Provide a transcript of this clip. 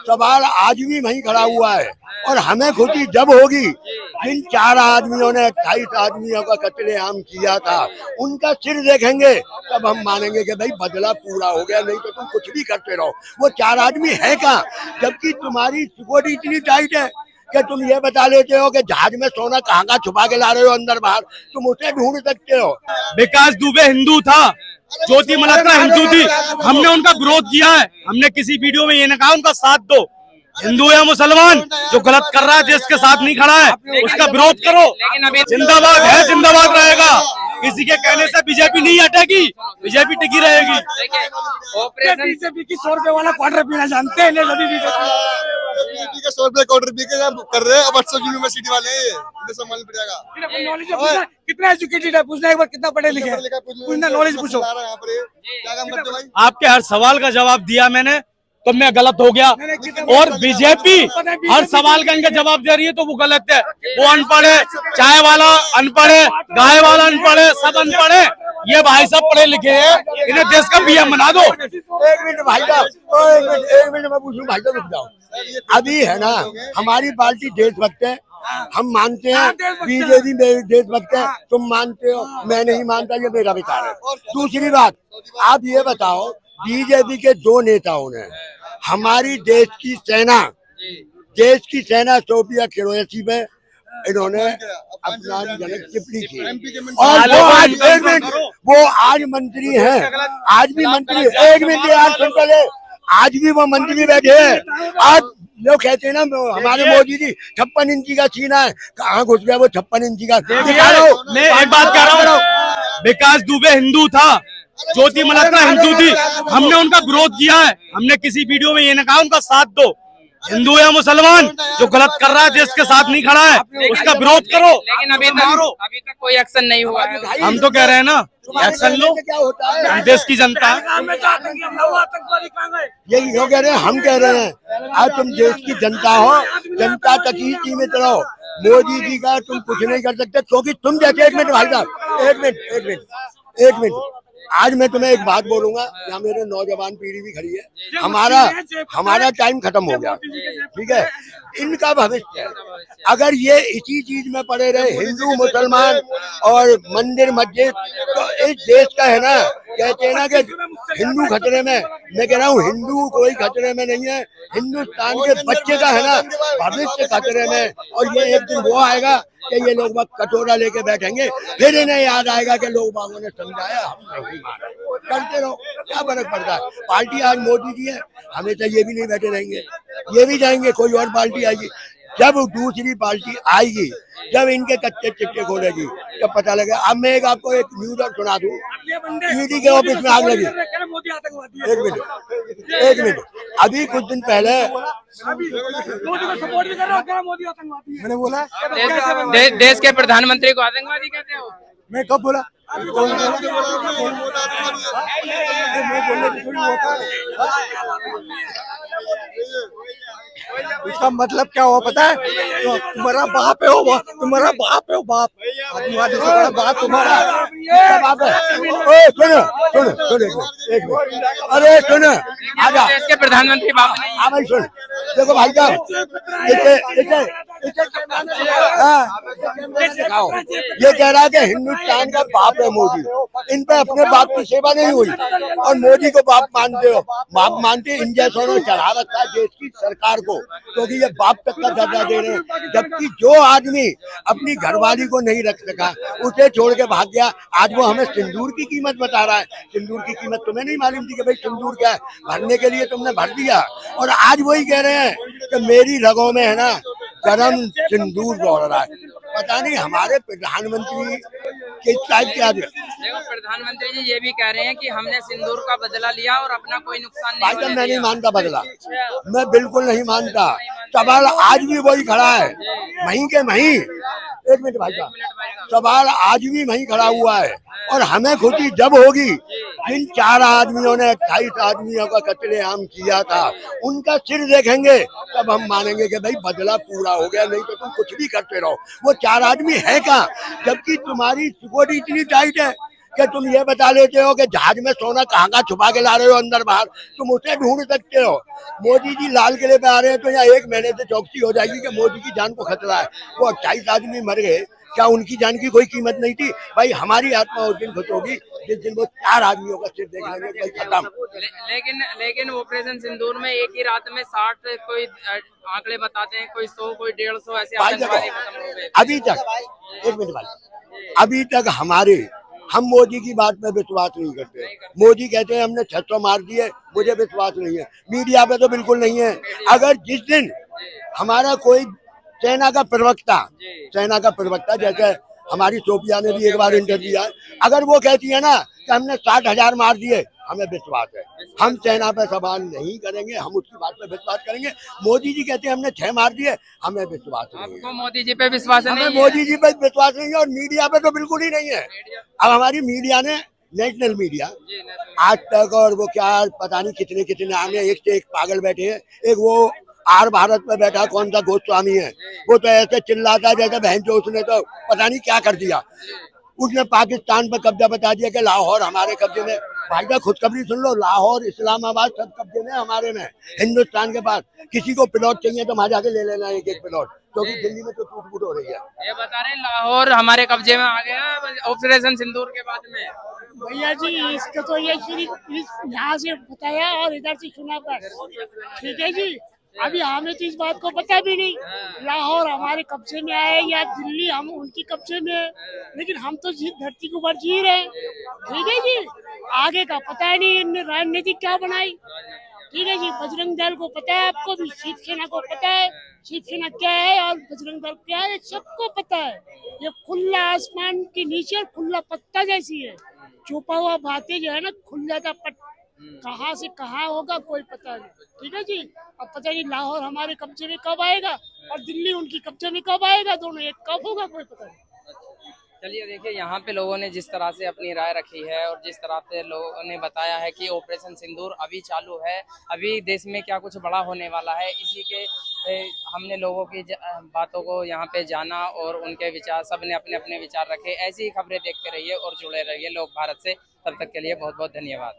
सवाल आज भी वहीं खड़ा हुआ है और हमें खुशी जब होगी जिन 4 आदमियों ने 28 आदमियों का कत्लेआम किया था उनका सिर देखेंगे तब हम मानेंगे कि भाई बदला पूरा हो गया, नहीं तो तुम कुछ भी करते रहो। वो 4 आदमी है कहाँ, जबकि तुम्हारी सिक्योरिटी इतनी टाइट है कि तुम ये बता लेते हो कि जहाज में सोना कहाँ कहाँ छुपा के ला रहे हो अंदर बाहर, तुम उसे ढूंढ सकते हो। विकास दुबे हिंदू था, ज्योति मल्होत्रा हिंदू थी, हमने उनका विरोध किया है। हमने किसी वीडियो में ये न कहा उनका साथ दो, हिंदू या मुसलमान जो गलत कर रहा है, देश के साथ नहीं खड़ा है, उसका विरोध करो। जिंदाबाद है, जिंदाबाद रहेगा। किसी के कहने से बीजेपी नहीं हटेगी, बीजेपी टिकी रहेगी। बीजेपी की 100 रुपए वाला क्वार्टर पीना जानते हैं, बीजेपी के 100 रुपए क्वार्टर पी के कर रहे हैं। अब 800 यूनिवर्सिटी वाले संभाल पड़ेगा। कितना एजुकेटेड है, पूछना एक बार कितना पढ़े लिखे, पूछना नॉलेज पूछो। क्या काम करते हो भाई? आपके हर सवाल का जवाब दिया मैंने, तो मैं गलत हो गया। और बीजेपी हर सवाल का इनका जवाब दे रही है तो वो गलत है। वो अनपढ़ है, चाय वाला अनपढ़ है, गाय वाला अनपढ़ है, सब अनपढ़ है। ये भाई सब पढ़े लिखे हैं, इन्हें देश का पीएम बना दो। एक मिनट भाई साहब, एक मिनट मैं पूछूं भाई साहब, रुक जाओ। अभी है ना हमारी पार्टी देशभक्त है, हम मानते हैं बीजेपी देशभक्त है, तुम मानते हो, मैं नहीं मानता, ये मेरा विचार है। दूसरी बात, आप ये बताओ, बीजेपी के 2 नेताओं ने हमारी देश की सेना सोफिया कुरैशी में इन्होंने अपमानजनक टिप्पणी की और वो आज मंत्री हैं, आज भी मंत्री, एक मिनट यार सुन पहले, आज भी वो मंत्री बैठे हैं। आज लोग कहते हैं ना हमारे मोदी जी 56 इंची का सीना है, कहाँ घुस गया वो 56 इंची का। मैं एक बात कह रहा हूँ, विकास दुबे हिंदू था, ज्योति मल्होत्रा हिंदू थी, हमने उनका विरोध किया है। हमने किसी वीडियो में ये न कहा उनका साथ दो, हिंदू या मुसलमान जो गलत कर रहा है, देश के साथ नहीं खड़ा है, उसका विरोध करो। लेकिन अभी तक कोई एक्शन नहीं हुआ है। हम तो कह रहे हैं ना, एक्शन लो, क्या होता है देश की जनता है। यही क्यों कह रहे हैं, हम कह रहे हैं आज तुम देश की जनता हो, जनता तक ही सीमित रहो। मोदी जी का तुम कुछ नहीं कर सकते, क्योंकि तुम जैसे, एक मिनट भाई साहब, एक मिनट, आज मैं तुम्हें एक बात बोलूंगा, यहाँ मेरे नौजवान पीढ़ी भी खड़ी है, हमारा टाइम खत्म हो गया, ठीक है, इनका भविष्य है। अगर ये इसी चीज में पड़े रहे, हिंदू मुसलमान और मंदिर मस्जिद, तो इस देश का है ना, कहते हैं ना कि हिंदू खतरे में, मैं कह रहा हूँ हिंदू कोई खतरे में नहीं है, हिंदुस्तान के बच्चे का है ना भविष्य खतरे में। और ये एक दिन वो आएगा कि ये लोग वक्त कटोरा लेके बैठेंगे, फिर इन्हें याद आएगा कि लोग बागों ने समझाया, हम नहीं माना, करते रहो, क्या फर्क पड़ता है। पार्टी आज मोदी की है, हमेशा ये भी नहीं बैठे रहेंगे, ये भी जाएंगे, कोई और पार्टी आएगी। जब दूसरी पार्टी आएगी, जब इनके कच्चे चिट्टे खोलेगी, तब पता लगेगा। अब मैं आपको एक न्यूज और सुना दूं, ईडी के ऑफिस में आग लगी। एक मिनट, अभी कुछ दिन पहले मैंने बोला देश के प्रधानमंत्री को आतंकवादी कहते हो। मैं कब बोला? इसका मतलब क्या हुआ पता है? तो तुम्हारा बाप है वो, तुम्हारा बाप है वो, बाप तुम्हारा बाप, तुम्हारा बाप है। सुनो एक मिनट, अरे सुनो, आजा, देश के प्रधानमंत्री बाप। भाई सुन, देखो भाई साहब, ये कह रहा है कि हिंदुस्तान का बाप है मोदी, इन पे अपने बाप की सेवा नहीं हुई और मोदी को बाप मानते हो। बाप मानते इन जैसों ने चढ़ा रखा है देश की सरकार को, क्योंकि ये बाप तक का दर्जा दे रहे हैं। जबकि जो आदमी अपनी घरवाली को नहीं रख सका, उसे छोड़ के भाग गया, आज वो हमें सिंदूर की कीमत बता रहा है। सिंदूर की कीमत तुम्हें नहीं मालूम थी कि भाई सिंदूर क्या है, भरने के लिए तुमने भर दिया, और आज वही कह रहे हैं कि मेरी रगों में है ना गरम सिंदूर दौड़ रहा है। पता नहीं हमारे प्रधानमंत्री किस टाइप के आदमी। देखो प्रधानमंत्री जी ये भी कह रहे हैं कि हमने सिंदूर का बदला लिया और अपना कोई नुकसान नहीं भाई मैं नहीं मानता बदला, मैं बिल्कुल नहीं मानता। सवाल आज भी वही खड़ा है, वहीं के वहीं। एक मिनट भाई साहब, सवाल आज भी वहीं खड़ा हुआ है और हमें खुशी जब होगी जिन 4 आदमियों ने 28 आदमियों का कत्लेआम किया था उनका सिर देखेंगे, तब हम मानेंगे कि भाई बदला पूरा हो गया, नहीं तो तुम कुछ भी करते रहो। वो 4 आदमी है कहाँ, जबकि तुम्हारी सिक्योरिटी इतनी टाइट है कि तुम ये बता लेते हो कि जहाज में सोना कहाँ का छुपा के ला रहे हो अंदर बाहर, तुम उसे ढूंढ सकते हो। मोदी जी लाल किले पे आ रहे हैं तो यहाँ 1 महीने से चौकसी हो जाएगी कि मोदी की जान को खतरा है। वो 28 आदमी मर गए, क्या उनकी जान की कोई कीमत नहीं थी? भाई हमारी आत्मा उस दिन खुश होगी जिस दिन वो 4 आदमियों का सिर देख लेंगे, भाई खत्म। लेकिन ऑपरेशन सिंदूर में एक ही रात में 60 कोई आंकड़े बताते हैं, कोई 100 कोई 150 ऐसे भाई आतंकवादी देखो, खत्म हो गए। अभी तक 1 मिनट भाई, अभी तक हम मोदी की बात में विश्वास नहीं करते। मोदी कहते हैं हमने 600 मार दिए, मुझे विश्वास नहीं है। मीडिया पे तो बिल्कुल नहीं है। अगर जिस दिन हमारा कोई सेना का प्रवक्ता जैसे हमारी सोफिया ने भी एक बार इंटरव्यू दिया, अगर वो कहती है ना कि हमने 60,000 मार दिए, हमें विश्वास है। हम सेना पे सवाल नहीं करेंगे, हम उसकी बात पे विश्वास करेंगे। मोदी जी कहते हैं हमने 6 मार दिए, हमें विश्वास नहीं है। आपको मोदी जी पे विश्वास हमें नहीं है? मोदी जी पे विश्वास नहीं है और मीडिया पे तो बिल्कुल ही नहीं है। अब हमारी मीडिया ने, नेशनल मीडिया, आज तक और वो क्या पता नहीं कितने कितने नाम है, एक से एक पागल बैठे हैं। एक वो आर भारत में बैठा कौन सा गोस्वामी है, वो तो ऐसे चिल्लाता है जैसे बहन जो उसने तो पता नहीं क्या कर दिया। उसने पाकिस्तान पर कब्जा बता दिया कि लाहौर हमारे कब्जे में। भाई का खुदखबरी सुन लो, लाहौर इस्लामाबाद सब कब्जे में हमारे में, हिंदुस्तान के पास। किसी को प्लॉट चाहिए तो वहां जाके ले लेना एक एक प्लॉट, क्योंकि दिल्ली में तो टूट फूट हो रही है। ये बता रहे हैं लाहौर हमारे कब्जे में आ गया ऑपरेशन सिंदूर के बाद में। भैया जी इसको तो ये सिर्फ यहाँ से बताया और इधर से सुना बस, ठीक है जी। अभी हमें तो इस बात को पता भी नहीं लाहौर हमारे कब्जे में आए या दिल्ली हम उनकी कब्जे में है, लेकिन हम तो धरती के ऊपर जी रहे हैं, ठीक है जी। आगे का पता है नहीं इनने रणनीति क्या बनाई, ठीक है जी। बजरंग दल को पता है, आपको भी शिवसेना को पता है शिवसेना क्या है और बजरंग दल क्या है, सबको पता है। ये खुला आसमान के नीचे और खुला पत्ता जैसी है, छुपा हुआ बातें जो है ना खुला था पट, कहाँ से कहाँ होगा कोई पता नहीं, ठीक है जी। अब पता नहीं लाहौर हमारे कब्जे में कब आएगा और दिल्ली उनकी कब्जे में कब आएगा, दोनों एक कब होगा कोई पता नहीं। चलिए देखिए, यहाँ पे लोगों ने जिस तरह से अपनी राय रखी है और जिस तरह से लोगों ने बताया है कि ऑपरेशन सिंदूर अभी चालू है, अभी देश में क्या कुछ बड़ा होने वाला है, इसी के हमने लोगों की बातों को यहाँ पे जाना और उनके विचार, सब ने अपने अपने विचार रखे। ऐसी ही खबरें देखते रहिए और जुड़े रहिए लोक भारत से। तब तक के लिए बहुत बहुत धन्यवाद।